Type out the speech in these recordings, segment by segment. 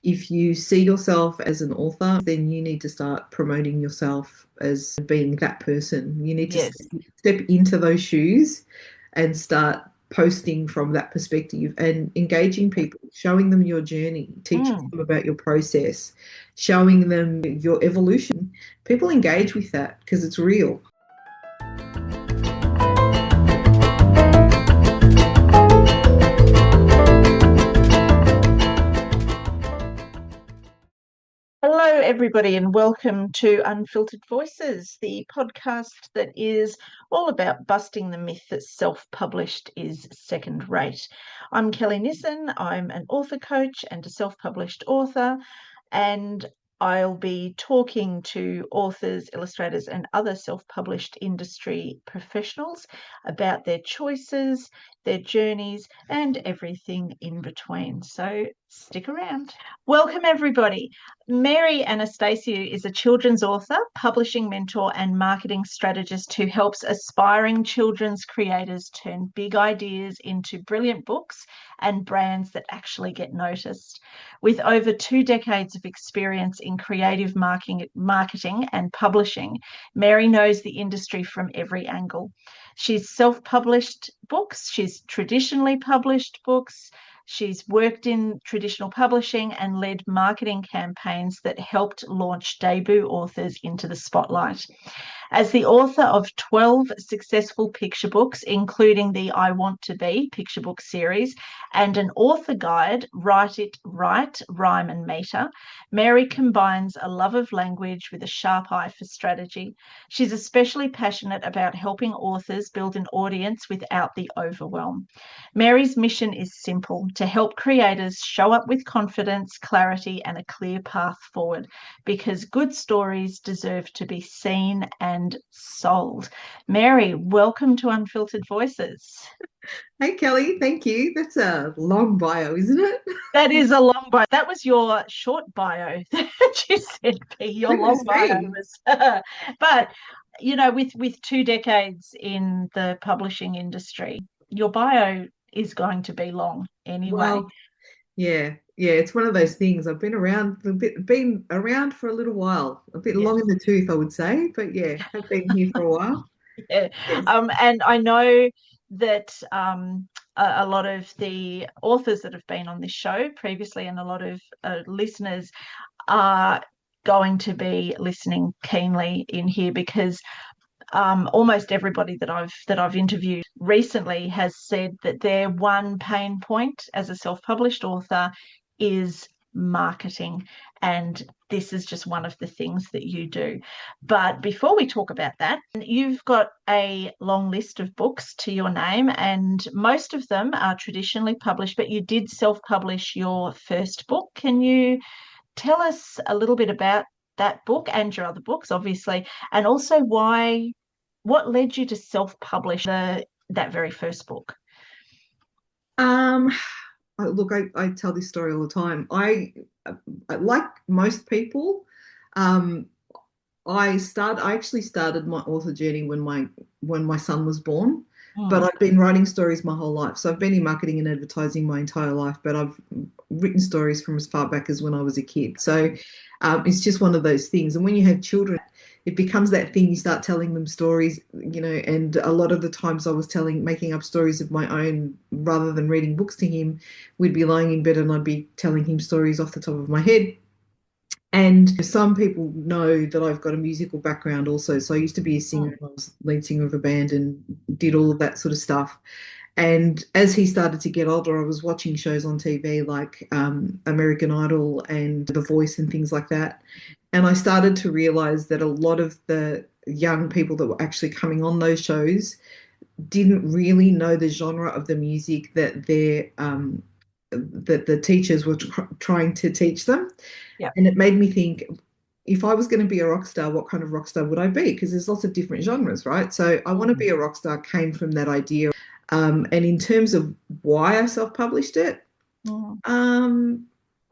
If you see yourself as an author, then you need to start promoting yourself as being that person. You need to Yes. step into those shoes and start posting from that perspective and engaging people, showing them your journey, teaching Mm. them about your process, showing them your evolution. People engage with that because it's real. Hello, everybody, and welcome to Unfiltered Voices, the podcast that is all about busting the myth that self-published is second-rate. I'm Kelly Nissen. I'm an author coach and a self-published author, and I'll be talking to authors, illustrators, and other self-published industry professionals about their choices, their journeys, and everything in between. So stick around. Welcome, everybody. Mary Anastasiou is a children's author, publishing mentor, and marketing strategist who helps aspiring children's creators turn big ideas into brilliant books and brands that actually get noticed. With over 2 decades of experience in creative marketing and publishing, Mary knows the industry from every angle. She's self-published books, she's traditionally published books, she's worked in traditional publishing and led marketing campaigns that helped launch debut authors into the spotlight. As the author of 12 successful picture books, including the I Want to Be picture book series, and an author guide, Write It Right, Rhyme and Meter, Mary combines a love of language with a sharp eye for strategy. She's especially passionate about helping authors build an audience without the overwhelm. Mary's mission is simple: to help creators show up with confidence, clarity, and a clear path forward, because good stories deserve to be seen and sold. Mary, welcome to Unfiltered Voices. Hey, Kelly, thank you. That's a long bio, isn't it? That is a long bio. That was your short bio that you sent me. Your long Goodness bio me. was, but with 2 decades in the publishing industry, your bio is going to be long anyway. Well, yeah, it's one of those things. I've been around for a little while, a bit long Yes. in the tooth, I would say, but yeah, I've been here for a while. Yeah. Yes. And I know that a lot of the authors that have been on this show previously and a lot of listeners are going to be listening keenly in here, because almost everybody that I've interviewed recently has said that their one pain point as a self-published author is marketing, and this is just one of the things that you do. But before we talk about that, you've got a long list of books to your name, and most of them are traditionally published, but you did self-publish your first book. Can you tell us a little bit about that book and your other books, obviously, and also what led you to self-publish that very first book? Um, Look, I tell this story all the time. Like most people, um, I actually started my author journey when my son was born, but Mm. I've been writing stories my whole life. So I've been in marketing and advertising my entire life, but I've written stories from as far back as when I was a kid. So it's just one of those things. And when you have children, it becomes that thing. You start telling them stories, and a lot of the times I was making up stories of my own rather than reading books to him. We'd be lying in bed and I'd be telling him stories off the top of my head. And some people know that I've got a musical background also. So I used to be a singer. Mm. I was lead singer of a band and did all of that sort of stuff. And as he started to get older, I was watching shows on TV like American Idol and The Voice and things like that. And I started to realize that a lot of the young people that were actually coming on those shows didn't really know the genre of the music that the teachers were trying to teach them. Yeah. And it made me think, if I was going to be a rock star, what kind of rock star would I be? Because there's lots of different genres, right? So I want to Mm. be a rock star came from that idea. And in terms of why I self-published it, Mm. um,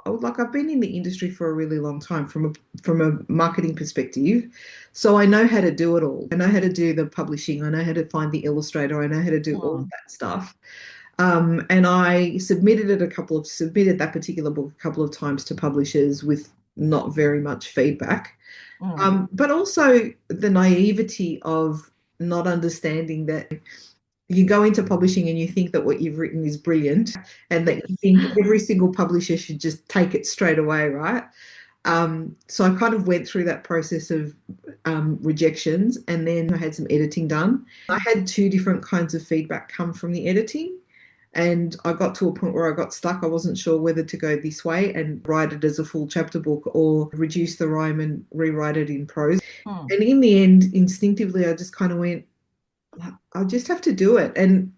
like I've been in the industry for a really long time from a marketing perspective, so I know how to do it all. I know how to do the publishing. I know how to find the illustrator. I know how to do all of Mm. that stuff. And I submitted that particular book a couple of times to publishers with not very much feedback. Mm. But also the naivety of not understanding that you go into publishing and you think that what you've written is brilliant and that you Yes. think every single publisher should just take it straight away, right? So I kind of went through that process of rejections, and then I had some editing done. I had two different kinds of feedback come from the editing, and I got to a point where I got stuck. I wasn't sure whether to go this way and write it as a full chapter book or reduce the rhyme and rewrite it in prose. Mm. And in the end, instinctively, I just kind of went, I just have to do it. And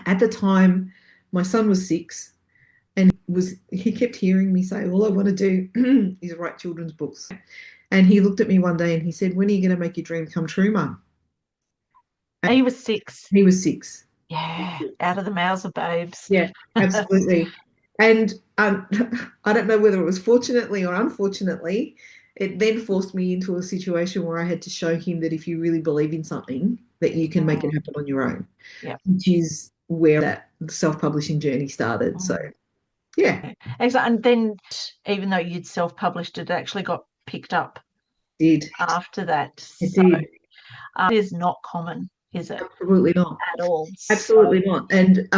at the time, my son was 6, and he kept hearing me say, all I want to do is write children's books. And he looked at me one day and he said, when are you going to make your dream come true, Mum? And He was 6. he was 6. Yeah, out of the mouths of babes. Yeah, absolutely. And I don't know whether it was fortunately or unfortunately, it then forced me into a situation where I had to show him that if you really believe in something, that you can make it Mm. happen on your own, Yeah. which is where that self-publishing journey started. So, Mm. yeah, Exactly. And then, even though you'd self-published it, actually got picked up did. after that. It So did. it is not common, is it, Absolutely not. at all? So, Absolutely not. And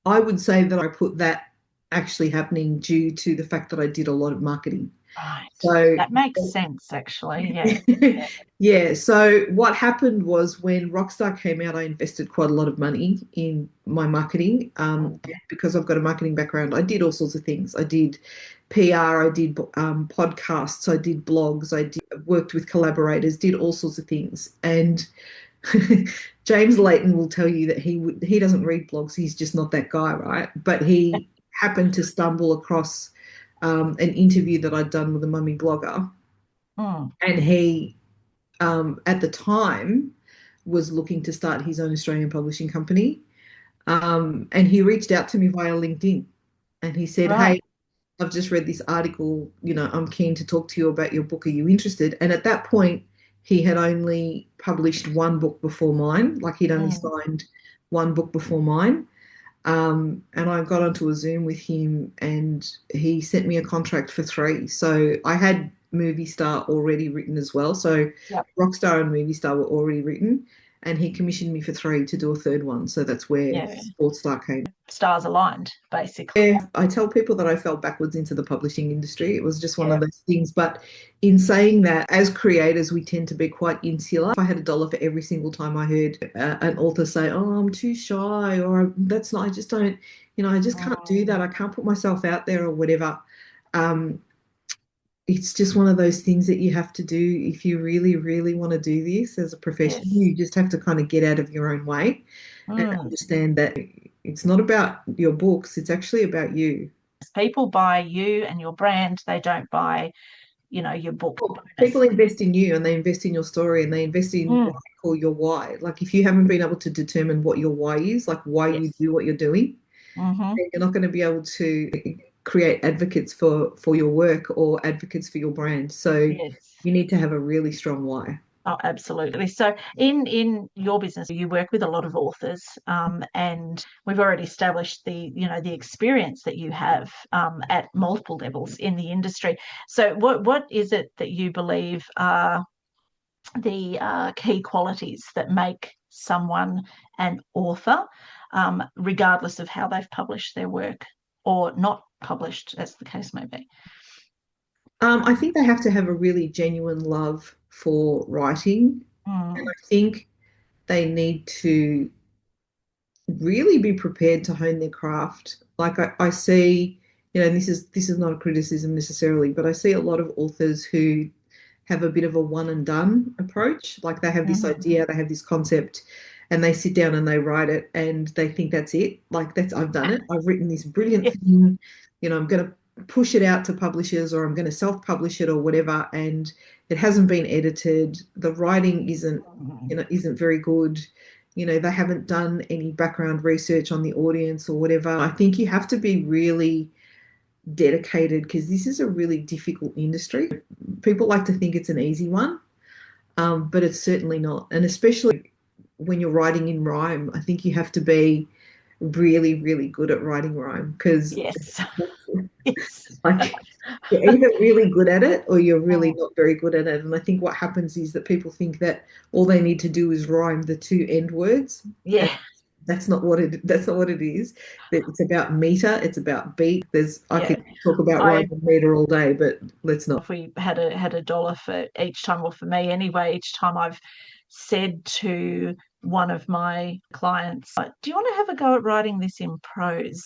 I would say that I put that actually happening due to the fact that I did a lot of marketing. right. So, That makes sense, actually. Yeah. yeah. So what happened was when Rockstar came out, I invested quite a lot of money in my marketing. Mm. Because I've got a marketing background, I did all sorts of things. I did PR, I did podcasts, I did blogs, worked with collaborators, did all sorts of things. And James Layton will tell you that he doesn't read blogs. He's just not that guy, right? But he happened to stumble across an interview that I'd done with a mummy blogger, Mm. and he at the time was looking to start his own Australian publishing company. And he reached out to me via LinkedIn, and he said, Right. "Hey, I've just read this article. I'm keen to talk to you about your book. Are you interested?" And at that point, he had only published one book before mine. Like he'd only Mm. signed one book before mine. And I got onto a Zoom with him, and he sent me a contract for 3. So I had Movie Star already written as well. So Yep. Rockstar and Movie Star were already written, and he commissioned me for 3 to do a third one. So that's where Yeah. Sports Star came. Stars aligned, basically. Yeah, I tell people that I fell backwards into the publishing industry. It was just one Yeah. of those things. But in saying that, as creators, we tend to be quite insular. If I had $1 for every single time I heard an author say, "Oh, I'm too shy," or "That's not, I just don't, I just can't do that. Mm. I can't put myself out there," or whatever. Um, it's just one of those things that you have to do if you really, really want to do this as a profession. Yes. You just have to kind of get out of your own way and Mm. understand that it's not about your books, it's actually about you. People buy you and your brand, they don't buy, your book People bonus. invest in you, and they invest in your story, and they invest in Mm. what I call your why. Like if you haven't been able to determine what your why is, like why you Yes. do what you're doing, Mm-hmm. then you're not going to be able to create advocates for your work or advocates for your brand. So Yes. you need to have a really strong why. Oh, absolutely. So in your business, you work with a lot of authors, and we've already established the experience that you have at multiple levels in the industry. So what is it that you believe are the key qualities that make someone an author, regardless of how they've published their work or not published, as the case may be? I think they have to have a really genuine love for writing, and Mm. I think they need to really be prepared to hone their craft. Like I see, and this is not a criticism necessarily, but I see a lot of authors who have a bit of a one and done approach. Like they have this Mm. idea, they have this concept, and they sit down and they write it, and they think that's it. Like that's I've done it. I've written this brilliant Yeah. thing. I'm going to push it out to publishers, or I'm going to self-publish it, or whatever. And it hasn't been edited. The writing isn't very good. They haven't done any background research on the audience or whatever. I think you have to be really dedicated because this is a really difficult industry. People like to think it's an easy one, but it's certainly not. And especially when you're writing in rhyme, I think you have to be really, really good at writing rhyme because Yes. Yes. like you're either really good at it or you're really Mm. not very good at it. And I think what happens is that people think that all they need to do is rhyme the two end words. And Yeah. that's not what it is. It's about meter, it's about beat. I Yeah. could talk about rhyme I and meter all day, but let's not. If we had a dollar for each time, or for me anyway, each time I've said to one of my clients, do you want to have a go at writing this in prose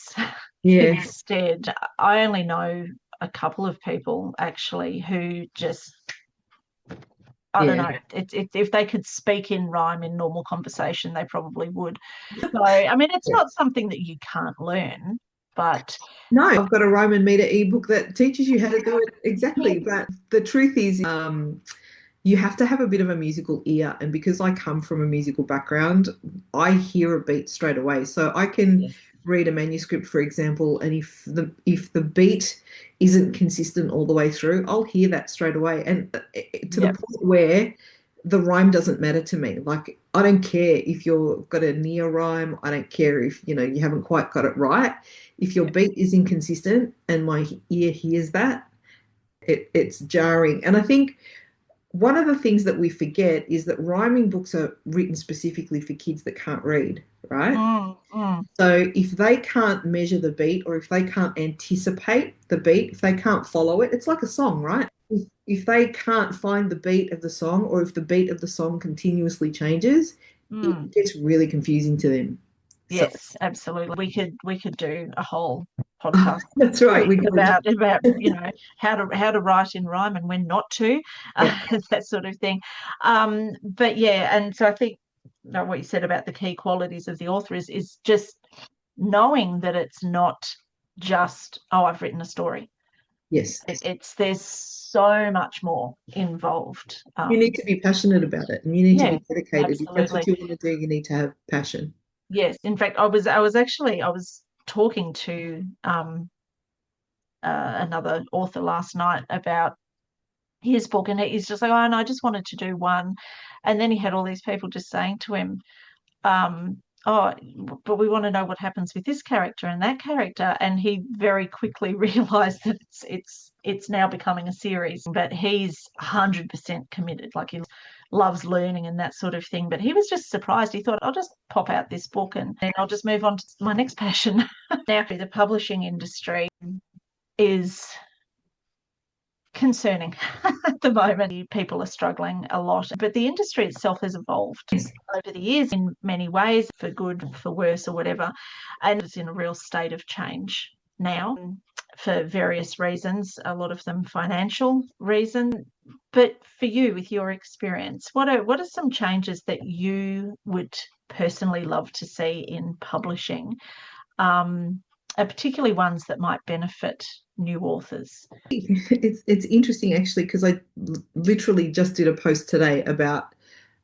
Yeah, instead? I only know a couple of people actually who just, I don't yeah. know, if they could speak in rhyme in normal conversation, they probably would. So, I mean, it's not something that you can't learn, but No, I've got a rhyme and meter ebook that teaches you how to do it exactly. But the truth is, you have to have a bit of a musical ear. And because I come from a musical background, I hear a beat straight away. So I can yes, read a manuscript, for example, and if the beat isn't consistent all the way through, I'll hear that straight away. And to the yep, point where the rhyme doesn't matter to me. Like I don't care if you've got a near rhyme. I don't care if you haven't quite got it right. If your yep. beat is inconsistent and my ear hears that, it's jarring. And I think one of the things that we forget is that rhyming books are written specifically for kids that can't read, right? Mm, mm, So if they can't measure the beat or if they can't anticipate the beat, if they can't follow it, it's like a song, right? If they can't find the beat of the song or if the beat of the song continuously changes, mm. it gets really confusing to them. So Yes, absolutely. We could do a whole podcast that's right. series We go into about how to write in rhyme and when not to, yeah, that sort of thing. But yeah, and so I think what you said about the key qualities of the author is just knowing that it's not just, oh, I've written a story. yes. There's so much more involved. You need to be passionate about it and you need to Yeah, be dedicated. If that's what absolutely. you want to do, you need to have passion. Yes, in fact, I was talking to another author last night about his book, and he's just like, oh, no, I just wanted to do one, and then he had all these people just saying to him, oh, but we want to know what happens with this character and that character, and he very quickly realised that it's now becoming a series, but he's 100% committed, like he loves learning and that sort of thing. But he was just surprised. He thought, I'll just pop out this book and then I'll just move on to my next passion. Now, the publishing industry is concerning at the moment. People are struggling a lot, but the industry itself has evolved Yes. over the years in many ways, for good, for worse, or whatever, and it's in a real state of change now for various reasons, a lot of them financial reasons. But for you, with your experience, what are some changes that you would personally love to see in publishing, particularly ones that might benefit new authors? It's interesting actually because I literally just did a post today about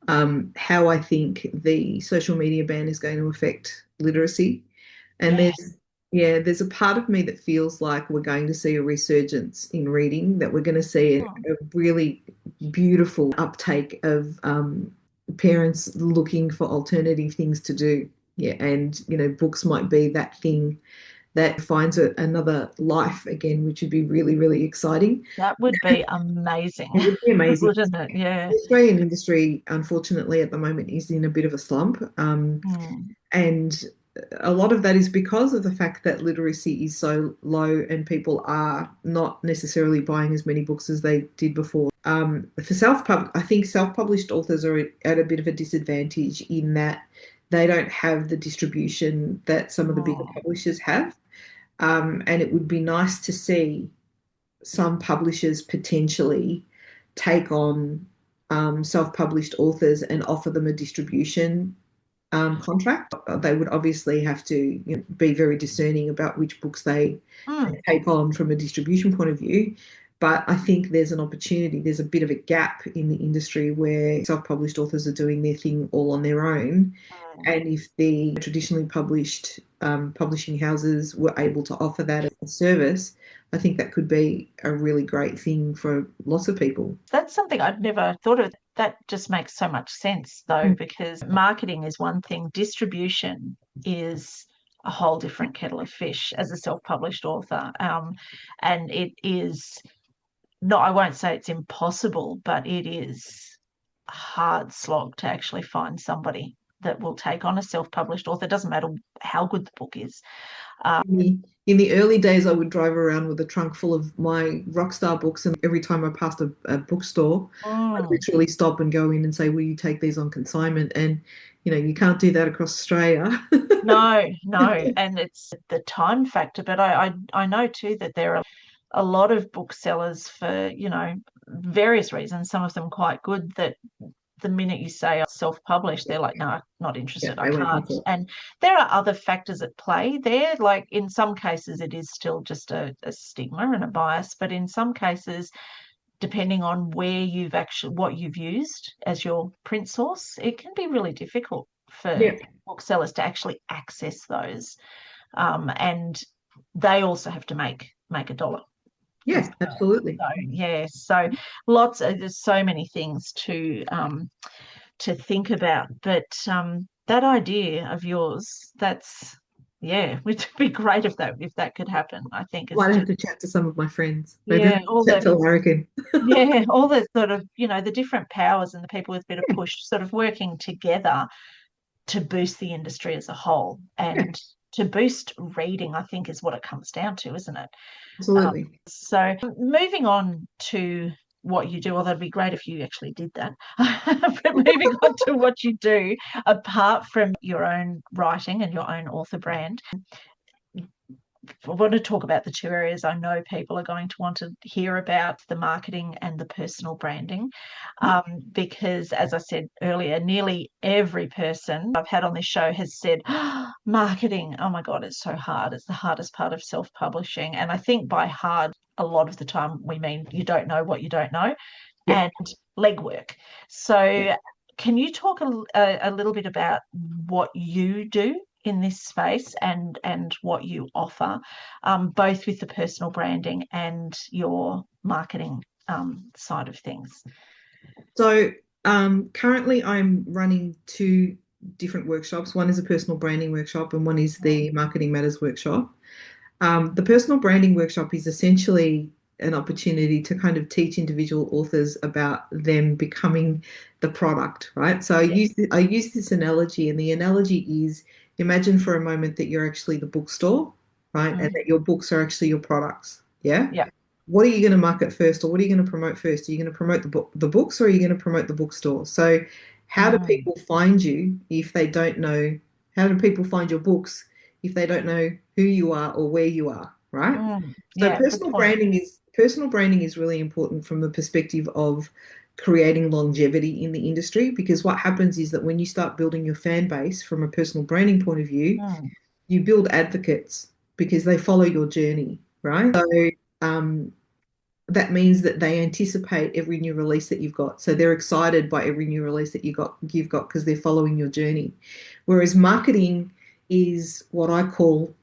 how I think the social media ban is going to affect literacy. And Yes. there's a part of me that feels like we're going to see a resurgence in reading, that we're going to see a really beautiful uptake of parents looking for alternative things to do. Yeah, and books might be that thing that finds another life again, which would be really, really exciting. That would be amazing, It would be amazing. wouldn't it? Yeah. The Australian industry, unfortunately, at the moment is in a bit of a slump. Mm. And a lot of that is because of the fact that literacy is so low and people are not necessarily buying as many books as they did before. I think self-published authors are at a bit of a disadvantage in that they don't have the distribution that some of the bigger Mm. publishers have. And it would be nice to see some publishers potentially take on self-published authors and offer them a distribution contract. They would obviously have to be very discerning about which books they Mm. take on from a distribution point of view. But I think there's an opportunity, there's a bit of a gap in the industry where self-published authors are doing their thing all on their own. Mm. And if the traditionally published publishing houses were able to offer that as a service, I think that could be a really great thing for lots of people. That's something I'd never thought of. That just makes so much sense, though, Mm. because marketing is one thing, distribution is a whole different kettle of fish as a self-published author. And it is not, I won't say it's impossible, but it is a hard slog to actually find somebody that will take on a self-published author. It doesn't matter how good the book is. In the early days, I would drive around with a trunk full of my rockstar books, and every time I passed a bookstore, I'd Mm. literally stop and go in and say, "Will you take these on consignment?" And you can't do that across Australia. No, no, and it's the time factor. But I know too that there are a lot of booksellers for, various reasons, some of them quite good, that the minute you say self-published, they're like, no, not Yeah, interested, I they won't touch can't. it. And there are other factors at play there. Like in some cases, it is still just a stigma and a bias, but in some cases, depending on where you've actually, what you've used as your print source, it can be really difficult for Yeah, booksellers to actually access those. And they also have to make a dollar as yeah, well. absolutely. So yeah, so there's so many things to think about. But that idea of yours, that's, yeah, it would be great if that could happen. I think it's Might have just, to chat to some of my friends. Maybe yeah, I'll chat to Larrikin. all the sort of, the different powers and the people with a bit of push sort of working together to boost the industry as a whole Yeah, and to boost reading, I think, is what it comes down to, isn't it? absolutely. So moving on to what you do, although it'd be great if you actually did that. But moving on to what you do, apart from your own writing and your own author brand, I want to talk about the two areas I know people are going to want to hear about: the marketing and the personal branding. Because, as I said earlier, nearly every person I've had on this show has said, "Oh, marketing, oh my God, it's so hard. It's the hardest part of self publishing." And I think by hard, a lot of the time we mean you don't know what you don't know, Yeah. and legwork. So, can you talk a little bit about what you do in this space and what you offer, both with the personal branding and your marketing side of things? So currently I'm running two different workshops. One is a personal branding workshop and one is the Marketing Matters workshop. The personal branding workshop is essentially an opportunity to kind of teach individual authors about them becoming the product, right? So Yeah. I use this analogy, and the analogy is, imagine for a moment that you're actually the bookstore, right? And Mm. that your books are actually your products. Yeah. Yeah. What are you going to market first, or what are you going to promote first? Are you going to promote the books, or are you going to promote the bookstore? So how do Mm. people find you if they don't know? How do people find your books if they don't know who you are or where you are, right? Mm. So Yeah, good point. personal branding is really important from the perspective of creating longevity in the industry, because what happens is that when you start building your fan base from a personal branding point of view, Mm. you build advocates because they follow your journey, right? So um, that means that they anticipate every new release that you've got. So they're excited by every new release that you've got because they're following your journey. Whereas marketing is what I call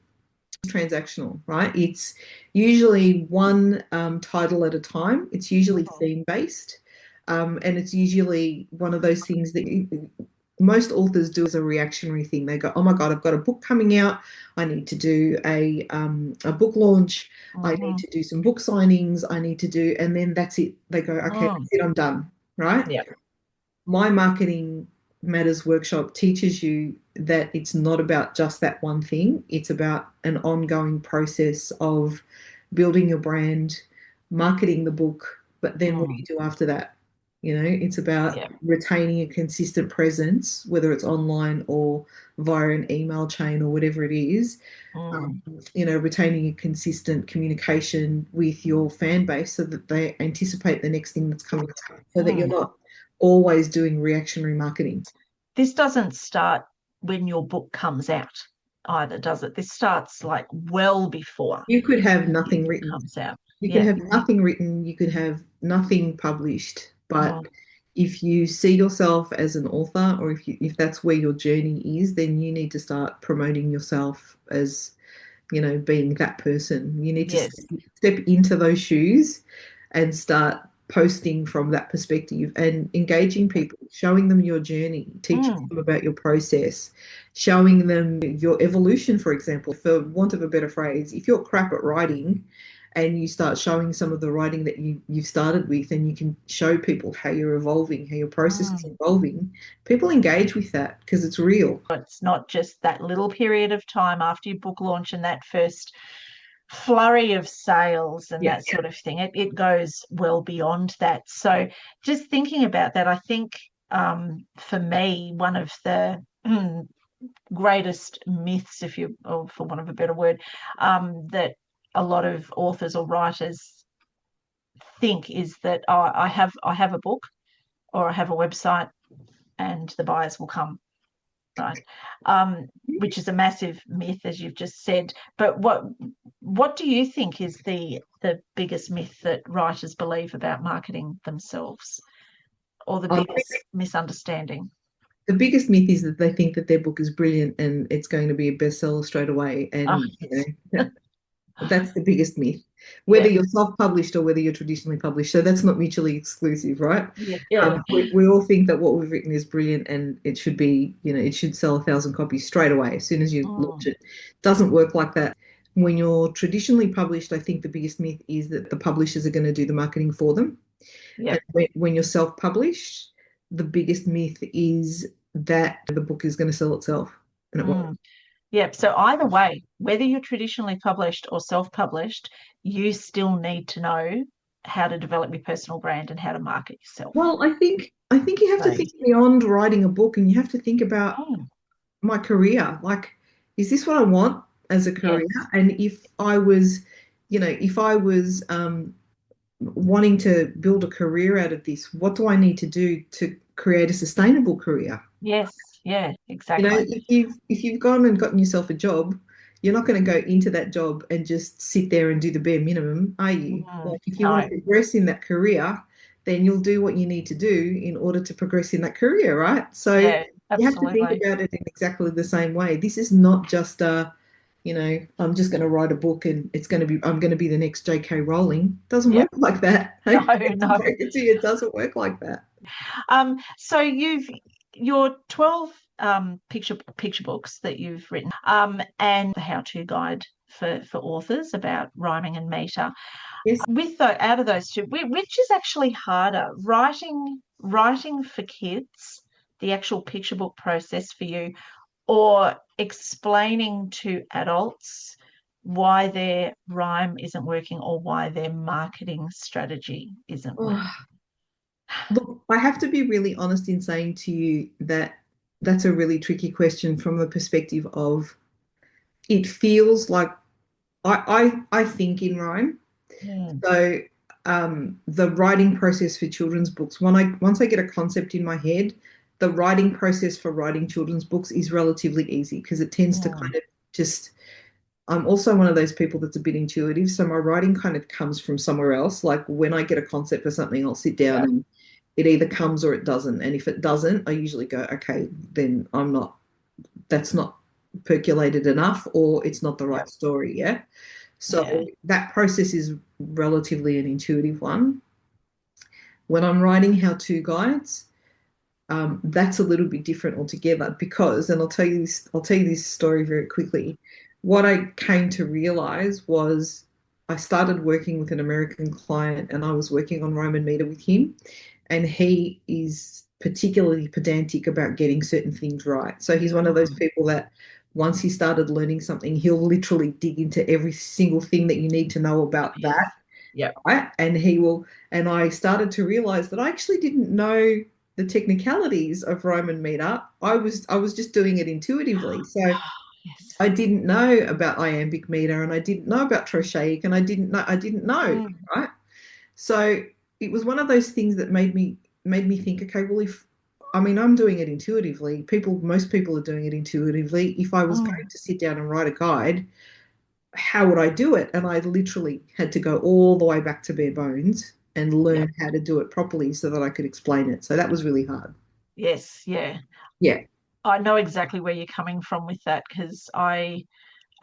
transactional, right? It's usually one title at a time. It's usually theme based. And it's usually one of those things that most authors do as a reactionary thing. They go, "Oh my God, I've got a book coming out. I need to do a book launch. I need Mhm. to do some book signings. I need to do," and then that's it. They go, "Okay, Mm. that's it. I'm done." Right? Yeah. My Marketing Matters workshop teaches you that it's not about just that one thing. It's about an ongoing process of building your brand, marketing the book, but then what do Mm. you do after that? It's about Yeah. retaining a consistent presence, whether it's online or via an email chain or whatever it is. Um, Mm. retaining a consistent communication with your fan base so that they anticipate the next thing that's coming, so that you're Mm. not always doing reactionary marketing. This doesn't start when your book comes out either, does it? This starts like well before You could have it nothing written. comes out. You could Yeah. have nothing written. You could have nothing published. But Mm. if you see yourself as an author, or if that's where your journey is, then you need to start promoting yourself as, being that person. You need to Yes. step into those shoes and start posting from that perspective and engaging people, showing them your journey, teaching Mm. them about your process, showing them your evolution, for example. For want of a better phrase, if you're crap at writing and you start showing some of the writing that you've started with, and you can show people how you're evolving, how your process is Mm. evolving, people engage with that because it's real. It's not just that little period of time after your book launch and that first flurry of sales and Yeah. that sort of thing. It goes well beyond that. So just thinking about that, I think for me, one of the greatest myths, if you, or for want of a better word, that a lot of authors or writers think is that, oh, I have a book or I have a website and the buyers will come, right? Which is a massive myth, as you've just said. But what do you think is the biggest myth that writers believe about marketing themselves, or the I biggest misunderstanding? The biggest myth is that they think that their book is brilliant and it's going to be a bestseller straight away. Oh, And, that's the biggest myth, whether yeah, you're self-published or whether you're traditionally published. So that's not mutually exclusive, right? yeah, yeah. We all think that what we've written is brilliant and it should be, it should sell 1,000 copies straight away as soon as you launch Mm, it. Doesn't work like that. When you're traditionally published, I think the biggest myth is that the publishers are going to do the marketing for them. yeah. And when you're self-published, the biggest myth is that the book is going to sell itself, and it won't. Mm. Yep. So either way, whether you're traditionally published or self-published, you still need to know how to develop your personal brand and how to market yourself. Well, I think you have to So, think beyond writing a book, and you have to think about mm, my career. Like, is this what I want as a career? yes, And if I was wanting to build a career out of this, what do I need to do to create a sustainable career? yes, yeah, exactly. If you've gone and gotten yourself a job, you're not going to go into that job and just sit there and do the bare minimum, are you? Like, if you want No, to progress in that career, then you'll do what you need to do in order to progress in that career, right? So yeah, you have to think absolutely. about it in exactly the same way. This is not just I'm just going to write a book and I'm going to be the next J.K. Rowling. Doesn't Yep. work like that. I No, hate to no. break it to you, it doesn't work like that. So you've your 12 picture books that you've written, and the how-to guide for authors about rhyming and meter. Yes. With the out of those two, which is actually harder, writing for kids, the actual picture book process for you, or explaining to adults why their rhyme isn't working or why their marketing strategy isn't working? Oh, look, I have to be really honest in saying to you that that's a really tricky question from the perspective of it feels like I think in rhyme. Mm, So the writing process for children's books, once I get a concept in my head, the writing process for writing children's books is relatively easy because it tends to mm, kind of just I'm also one of those people that's a bit intuitive. So my writing kind of comes from somewhere else. Like when I get a concept for something, I'll sit down yeah, and it either comes or it doesn't. And if it doesn't, I usually go, okay, then that's not percolated enough or it's not the yeah, right story. Yeah. So yeah. that process is relatively an intuitive one. When I'm writing how-to guides, that's a little bit different altogether because, and I'll tell you this story very quickly. What I came to realize was I started working with an American client and I was working on Roman meter with him, and he is particularly pedantic about getting certain things right. So he's one of those Mm, people that once he started learning something, he'll literally dig into every single thing that you need to know about yes, that, yep, right? And I started to realize that I actually didn't know the technicalities of Roman meter. I was just doing it intuitively. So yes. I didn't know about iambic meter and I didn't know about trochaic and I didn't know, Mm, right? So it was one of those things that made me think, okay, well, if I mean I'm doing it intuitively, most people are doing it intuitively. If I was going mm, to sit down and write a guide, how would I do it? And I literally had to go all the way back to bare bones and yep, learn how to do it properly so that I could explain it. So that was really hard. yes, yeah. Yeah. I know exactly where you're coming from with that because I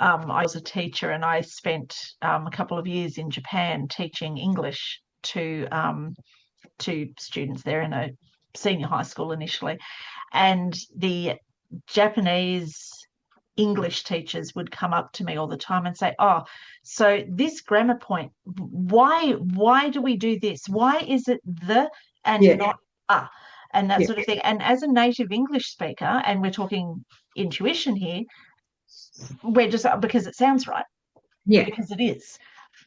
was a teacher and I spent a couple of years in Japan teaching English to two students there in a senior high school initially, and the Japanese English teachers would come up to me all the time and say, "Oh, so this grammar point, why do we do this? Why is it the and Yeah. not a?" And that Yeah. sort of thing. And as a native English speaker, and we're talking intuition here, we're just because it sounds right, Yeah. because it is.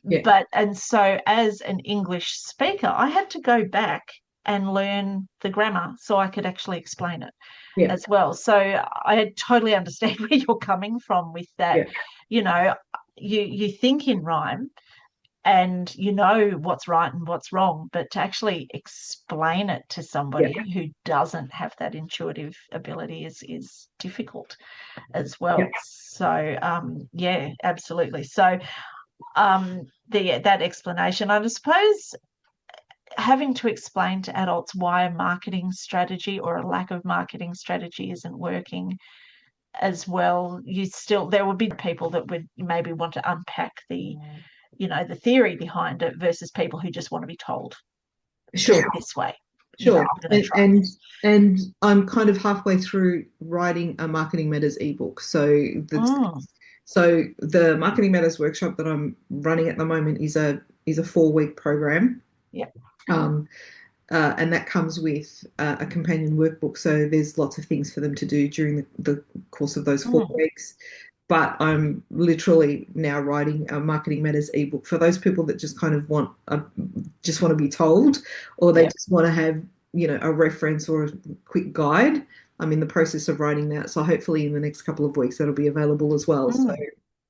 Yeah. And so as an English speaker, I had to go back and learn the grammar so I could actually explain it Yeah. as well. So I totally understand where you're coming from with that. Yeah. You know, you think in rhyme and you know what's right and what's wrong, but to actually explain it to somebody Yeah. who doesn't have that intuitive ability is difficult as Yeah. well. So yeah, absolutely. So that explanation, I suppose having to explain to adults why a marketing strategy or a lack of marketing strategy isn't working as well, there would be people that would maybe want to unpack the theory behind it versus people who just want to be told, do it Sure. this way. Sure. I'm going to And, try and this. and I'm kind of halfway through writing a Marketing Matters ebook. Mm, So the Marketing Matters workshop that I'm running at the moment is a 4-week program. yeah. Um, and that comes with a companion workbook. So there's lots of things for them to do during the course of those four Mm, weeks. But I'm literally now writing a Marketing Matters ebook for those people that just kind of just want to be told, or they yeah. just want to have, a reference or a quick guide. I'm in the process of writing that. So hopefully in the next couple of weeks that'll be available as well. So, Mm,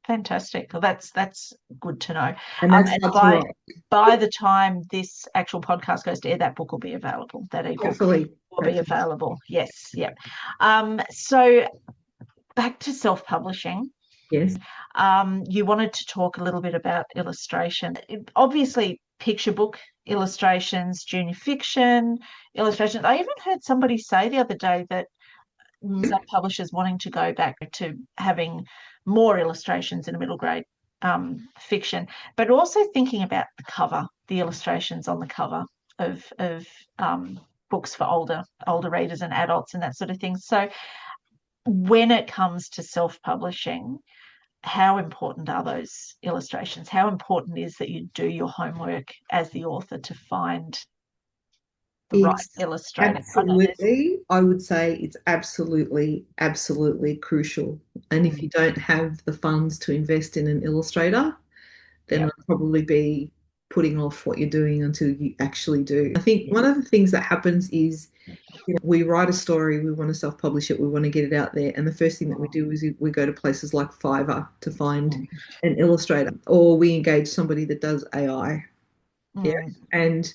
fantastic. Well, that's good to know. and that's And hard to by write. by the time this actual podcast goes to air, that book will be available. That ebook Hopefully. will be Hopefully. available. Yes, yep. So back to self-publishing. Yes. You wanted to talk a little bit about illustration. Obviously, picture book illustrations, junior fiction illustrations. I even heard somebody say the other day that some publishers wanting to go back to having more illustrations in a middle grade fiction, but also thinking about the cover, the illustrations on the cover of books for older readers and adults and that sort of thing. So when it comes to self-publishing, how important are those illustrations? How important is that you do your homework as the author to find the right It's illustrator? absolutely, I would say it's absolutely, absolutely crucial. And if Mm, you don't have the funds to invest in an illustrator, then yeah. I'd probably be putting off what you're doing until you actually do. I think one of the things that happens is, we write a story, we want to self-publish it, we want to get it out there, and the first thing that we do is we go to places like Fiverr to find an illustrator, or we engage somebody that does AI. Yeah. Mm, And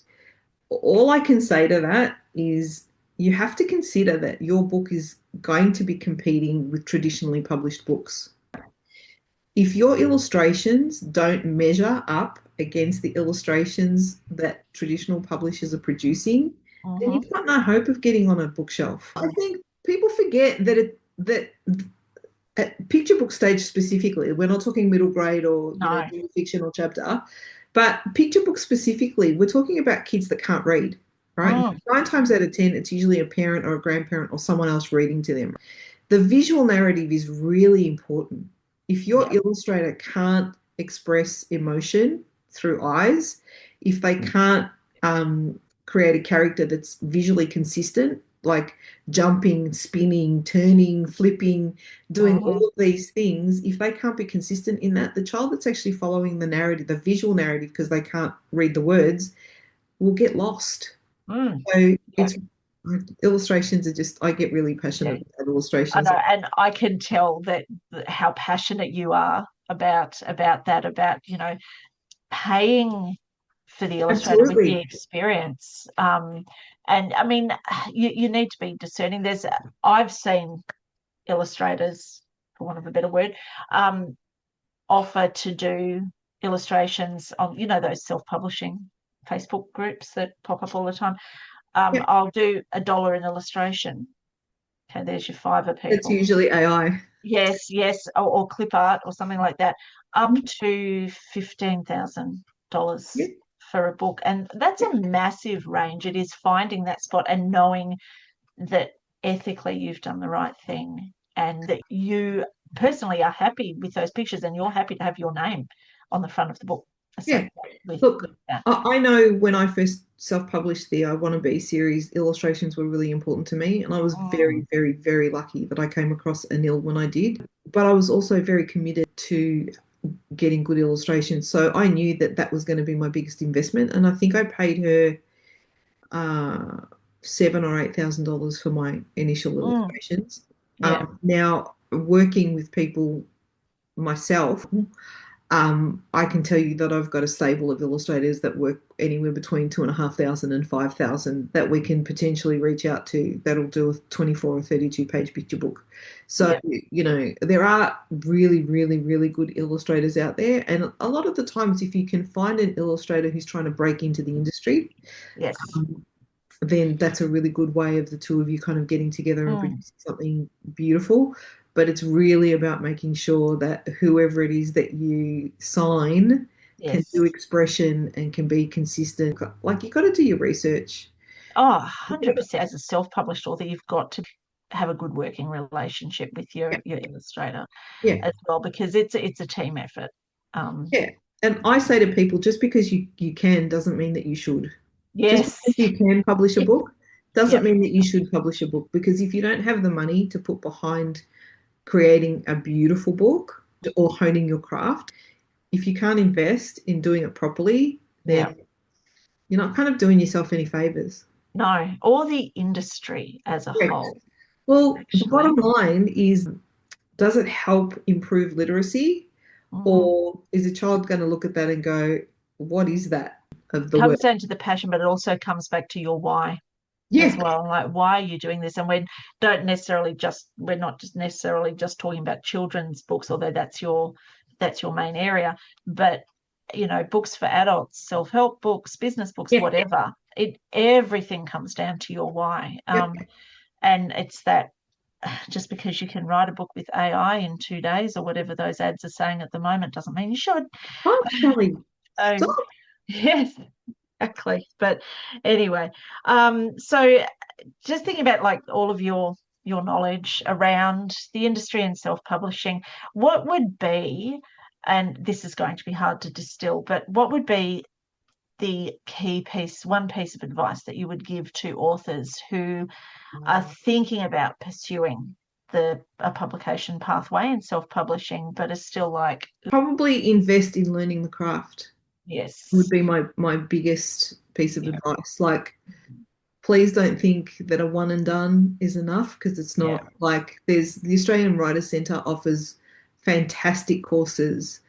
all I can say to that is you have to consider that your book is going to be competing with traditionally published books. If your illustrations don't measure up against the illustrations that traditional publishers are producing, then mhm. you've got no hope of getting on a bookshelf. I think people forget that at picture book stage specifically, we're not talking middle grade or No. fiction or chapter, but picture book specifically, we're talking about kids that can't read, right? And Mm, 9 times out of 10, it's usually a parent or a grandparent or someone else reading to them. The visual narrative is really important. If your yeah. illustrator can't express emotion through eyes, if they can't create a character that's visually consistent, like jumping, spinning, turning, flipping, doing all Mhm. of these things, if they can't be consistent in that, the child that's actually following the narrative, the visual narrative, because they can't read the words, will get lost. Mm, So yeah. it's illustrations are just, I get really Yeah. passionate about I illustrations. know, and I can tell that how passionate you are about that, about paying for the illustrator with the Absolutely. experience. And I mean, you need to be discerning. I've seen illustrators, for want of a better word, offer to do illustrations on, those self-publishing Facebook groups that pop up all the time. Yeah, I'll do $1 an illustration. Okay, there's your Fiverr it's people. usually AI. Yes, yes, or clip art or something like that, up to $15,000 Yeah, for a book. And that's a massive range. It is finding that spot and knowing that ethically you've done the right thing and that you personally are happy with those pictures and you're happy to have your name on the front of the book Yeah. associated with Look, that. I know when I first self-published the I Wanna Be series, illustrations were really important to me, and I was Mm, very, very, very lucky that I came across Anil when I did. But I was also very committed to getting good illustrations, so I knew that that was going to be my biggest investment, and I think I paid her uh, $7,000 or $8,000 for my initial mm, illustrations. yeah, Now, working with people myself, I can tell you that I've got a stable of illustrators that work anywhere between 2,500 and 5,000 that we can potentially reach out to that'll do a 24 or 32 page picture book. So, yeah, there are really, really, really good illustrators out there. And a lot of the times, if you can find an illustrator who's trying to break into the industry, yes. um, then that's a really good way of the two of you kind of getting together and Mm, producing something beautiful. But it's really about making sure that whoever it is that you sign can do yes. expression and can be consistent. Like you got to do your research. Oh, 100%. As a self-published author, you've got to have a good working relationship with Yeah, your illustrator yeah, as well, because it's a team effort. Um, yeah. And I say to people, just because you can doesn't mean that you should. Just yes. because you can publish a Yeah. book doesn't Yep. mean that you should publish a book. Because if you don't have the money to put behind creating a beautiful book or honing your craft, if you can't invest in doing it properly, Yeah. then you're not kind of doing yourself any favors. No, or the industry as a Correct. whole, Well, the actually. bottom line is, does it help improve literacy, Mm. or is a child going to look at that and go, what is that of the word? Comes down to the passion, but it also comes back to your why Yeah, as well. Like, why are you doing this? And we're not just necessarily just talking about children's books, although that's your main area, but books for adults, self-help books, business books, yeah, whatever. Everything comes down to your why. yep. And it's that just because you can write a book with AI in 2 days or whatever those ads are saying at the moment doesn't mean you should. Oh, Kelly, So stop. yes, exactly. But anyway, so just thinking about like all of your knowledge around the industry and self-publishing, what would be, and this is going to be hard to distill, but what would be the one piece of advice that you would give to authors who are thinking about pursuing a publication pathway and self-publishing, but are still like, Probably invest in learning the craft would yes, be my biggest piece of yeah, advice. Like, please don't think that a one and done is enough because it's yeah, not. Like, there's the Australian Writers Centre offers fantastic courses.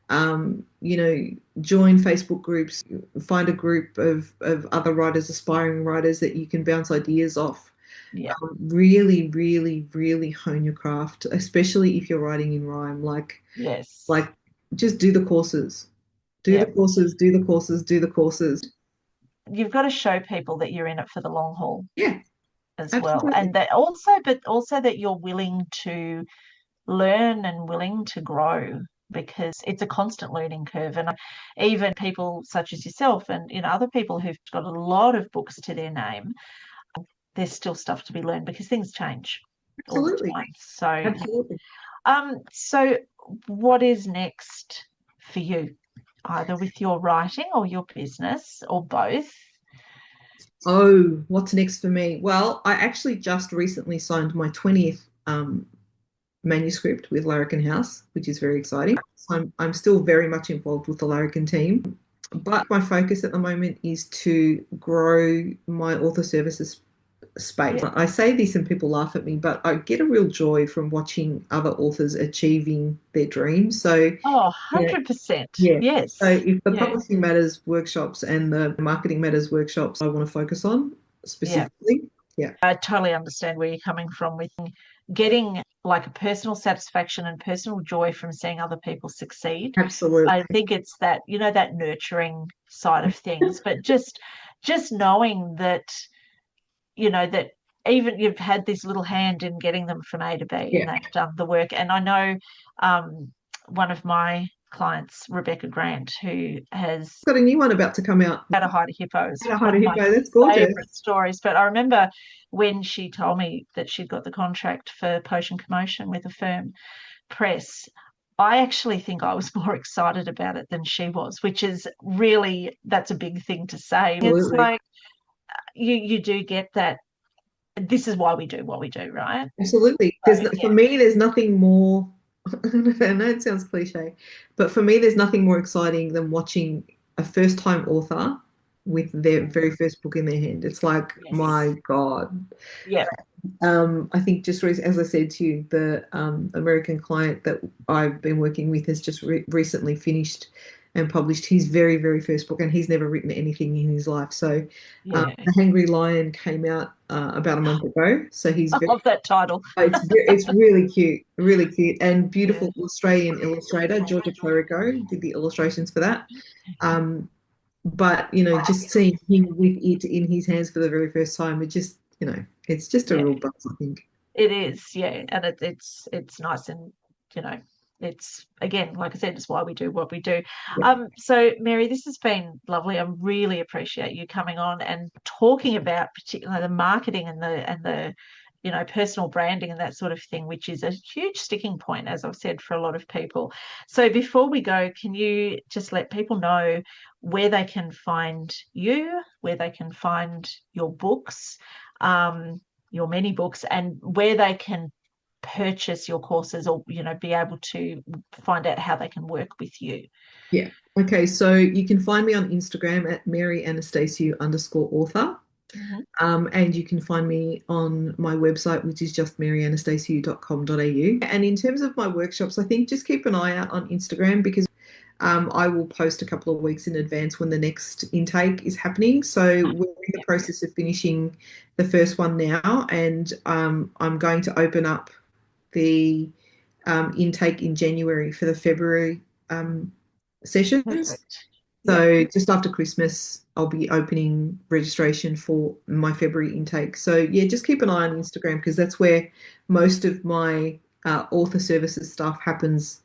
Join Facebook groups, find a group of other writers, aspiring writers that you can bounce ideas off. yeah, Really, really, really hone your craft, especially if you're writing in rhyme. Like yes, just do the courses, do the yeah. courses, do the courses, do the courses. You've got to show people that you're in it for the long haul Yeah, as well, absolutely. and but also that you're willing to learn and willing to grow, because it's a constant learning curve. And even people such as yourself and other people who've got a lot of books to their name, there's still stuff to be learned because things change all the Absolutely. time. So Absolutely. so what is next for you, either with your writing or your business or both? Oh, what's next for me? Well, I actually just recently signed my 20th manuscript with Larrikin House, which is very exciting. So I'm still very much involved with the Larrikin team, but my focus at the moment is to grow my author services space. Yeah. I say this and people laugh at me, but I get a real joy from watching other authors achieving their dreams. So, Oh, yeah, 100%. yeah. So Yes. if the Yeah. Publishing Matters workshops and the Marketing Matters workshops I want to focus on Yeah. specifically, yeah, I totally understand where you're coming from with getting like a personal satisfaction and personal joy from seeing other people succeed. I absolutely. think it's that, that nurturing side of things, but just knowing that, that even you've had this little hand in getting them from A to B and Yeah, they've done the work. And I know one of my clients, Rebecca Grant, who has Got a new one about to come out. How to Hide a Hippo. Is How to one Hide a of my Hippo. That's gorgeous. favorite stories. But I remember when she told me that she'd got the contract for Potion Commotion with a firm press, I actually think I was more excited about it than she was, which is really, that's a big thing to say. It's Absolutely. like you do get that. This is why we do what we do, right? Absolutely. For me, there's nothing more. I know it sounds cliche, but for me, there's nothing more exciting than watching a first-time author with their very first book in their hand. It's like, Yes. my God. Yeah. I think just as I said to you, the American client that I've been working with has just recently finished and published his very, very first book, and he's never written anything in his life. So, Yeah. The Hungry Lion came out about a month ago. So I love that title. it's really cute, and Yeah. beautiful Australian illustrator Georgia Clerico did the illustrations for that. Um, but just seeing him with it in his hands for the very first time, it's just a Yeah. real buzz, I think. It is, yeah, and it's nice, and you know, it's again, like I said, it's why we do what we do. Yeah. So Mary, this has been lovely. I really appreciate you coming on and talking about particularly the marketing and the personal branding and that sort of thing, which is a huge sticking point, as I've said, for a lot of people. So before we go, can you just let people know where they can find you, where they can find your books? Your many books, and where they can purchase your courses, or be able to find out how they can work with you. Yeah. Okay. So you can find me on Instagram at Mary Anastasiou _author. Mm-hmm. And you can find me on my website, which is just maryanastasiou.com.au. And in terms of my workshops, I think just keep an eye out on Instagram, because I will post a couple of weeks in advance when the next intake is happening. So we're in the process of finishing the first one now, and I'm going to open up the intake in January for the February sessions. Perfect. Yeah. So just after Christmas, I'll be opening registration for my February intake. So yeah, just keep an eye on Instagram, because that's where most of my author services stuff happens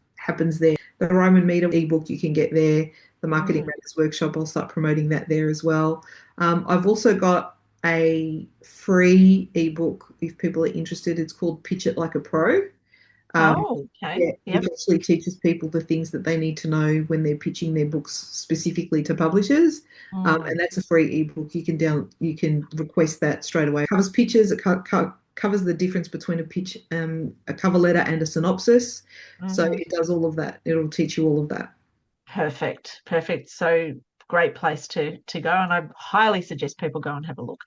there. The Roman Meter ebook you can get there. The Marketing Matters workshop, I'll start promoting that there as well. I've also got a free ebook if people are interested. It's called Pitch It Like a Pro. Um, Oh, okay. yeah, Yep. which actually teaches people the things that they need to know when they're pitching their books specifically to publishers. And that's a free ebook. You can request that straight away. It covers pitches. It covers the difference between a pitch, a cover letter, and a synopsis. So Mm-hmm. it does all of that. It'll teach you all of that. Perfect. Perfect. So great place to go, and I highly suggest people go and have a look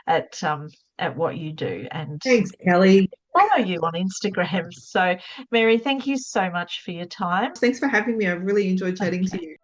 at what you do, and Thanks, Kelly. follow you on Instagram. So Mary, thank you so much for your time. Thanks for having me. I've really enjoyed chatting to you.